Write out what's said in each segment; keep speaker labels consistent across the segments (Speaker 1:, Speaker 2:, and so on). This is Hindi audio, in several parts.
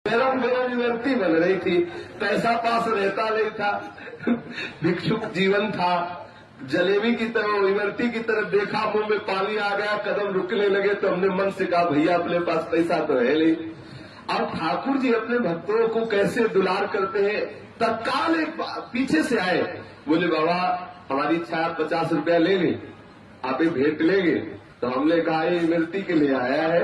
Speaker 1: गरम गरम इमरती बन रही थी, पैसा पास रहता नहीं था, भिक्षुक जीवन था। जलेबी की तरह इमरती की तरफ देखा, मुंह में पानी आ गया, कदम रुकने लगे तो हमने मन से कहा भैया अपने पास पैसा तो है नहीं। और ठाकुर जी अपने भक्तों को कैसे दुलार करते हैं। तत्काल एक पीछे से आए, बोले बाबा हमारी इच्छा है 50 रुपया ले लें, आप एक भेंट लेंगे। तो हमने कहा ये इमरती के लिए आया है।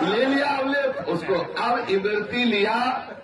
Speaker 1: ले लिया हमने उसको। अब इमरती लिया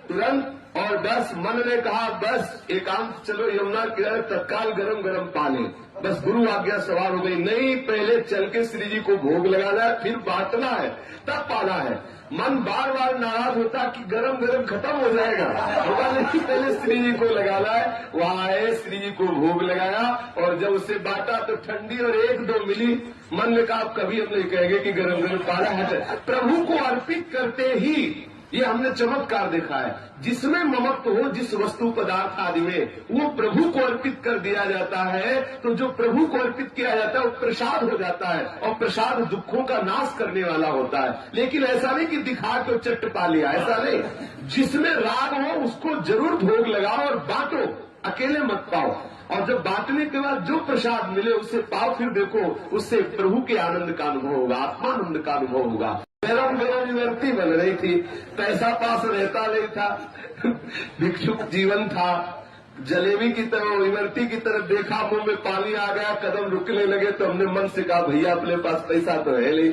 Speaker 1: तुरंत, और बस मन ने कहा बस एकांत चलो यमुना किनारे, तत्काल गरम गरम पानी। बस गुरु आज्ञा सवार हो गई। नहीं, पहले चल के श्री जी को भोग लगाना है, फिर बांटना है, तब पाना है। मन बार बार नाराज होता कि गरम गरम खत्म हो जाएगा, होगा नहीं, पहले श्री जी को लगाना है। वहां आए, श्री जी को भोग लगाया, और जब उसे बांटा तो ठंडी और एक दो मिली। मन में कहा कभी हम नहीं कहेंगे कि गरम गरम पाना है। प्रभु को अर्पित करते ही ये हमने चमत्कार देखा है। जिसमें ममत्व हो, जिस वस्तु पदार्थ आदि में, वो प्रभु को अर्पित कर दिया जाता है। तो जो प्रभु को अर्पित किया जाता है वो प्रसाद हो जाता है, और प्रसाद दुखों का नाश करने वाला होता है। लेकिन ऐसा नहीं कि दिखा के चट पा लिया, ऐसा नहीं। जिसमें राग हो उसको जरूर भोग लगाओ और बांटो, अकेले मत पाओ। और जब बांटने के बाद जो प्रसाद मिले उससे पाओ, फिर देखो उससे प्रभु के आनंद का अनुभव होगा, आत्मानंद का अनुभव होगा। गरम गरम इमरती बन रही थी, पैसा पास रहता नहीं था, भिक्षुक जीवन था। जलेबी की तरह इमरती की तरफ देखा, मुंह में पानी आ गया, कदम रुकने लगे तो हमने मन से कहा भैया अपने पास पैसा तो है नहीं।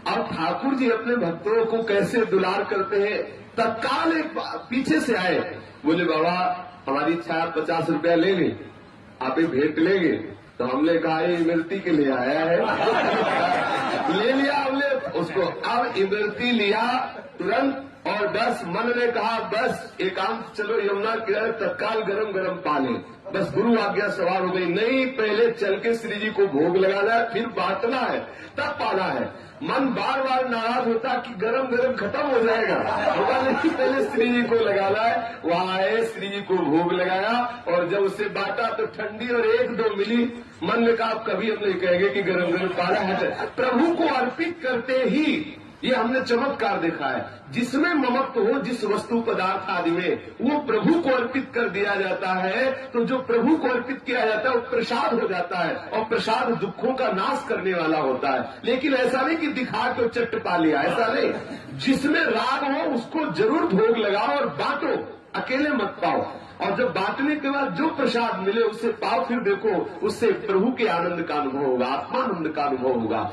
Speaker 1: और ठाकुर जी अपने भक्तों को कैसे दुलार करते हैं। तत्काल एक पीछे से आए, बोले बाबा हमारी इच्छा है 50 रुपया ले लें, आप एक भेंट लेंगे। तो हमने कहा ये इमरती के लिए आया है। ले लिया हमने उसको। अब इमरती लिया तुरंत, और बस मन ने कहा बस एकांत चलो यमुना किनारे, तत्काल गरम गरम पानी। बस गुरु आज्ञा सवार हो गई। नहीं, पहले चल के श्री जी को भोग लगाना है, फिर बांटना है, तब पाना है। मन बार बार नाराज होता कि गरम गरम खत्म हो जाएगा, होगा नहीं, पहले श्री जी को लगाना है। वहां आए, श्री जी को भोग लगाया, और जब उसे बांटा तो ठंडी और एक दो मिली। मन में कहा कभी हम नहीं कहेंगे कि गरम गरम पाना है। प्रभु को अर्पित करते ही ये हमने चमत्कार देखा है। जिसमें ममत्व हो, जिस वस्तु पदार्थ आदि में, वो प्रभु को अर्पित कर दिया जाता है। तो जो प्रभु को अर्पित किया जाता है वो प्रसाद हो जाता है, और प्रसाद दुखों का नाश करने वाला होता है। लेकिन ऐसा नहीं कि दिखा के चट पा लिया, ऐसा नहीं। जिसमें राग हो उसको जरूर भोग लगाओ और बांटो, अकेले मत पाओ। और जब बांटने के बाद जो प्रसाद मिले उससे पाओ, फिर देखो उससे प्रभु के आनंद का अनुभव होगा, आत्मानंद का अनुभव होगा।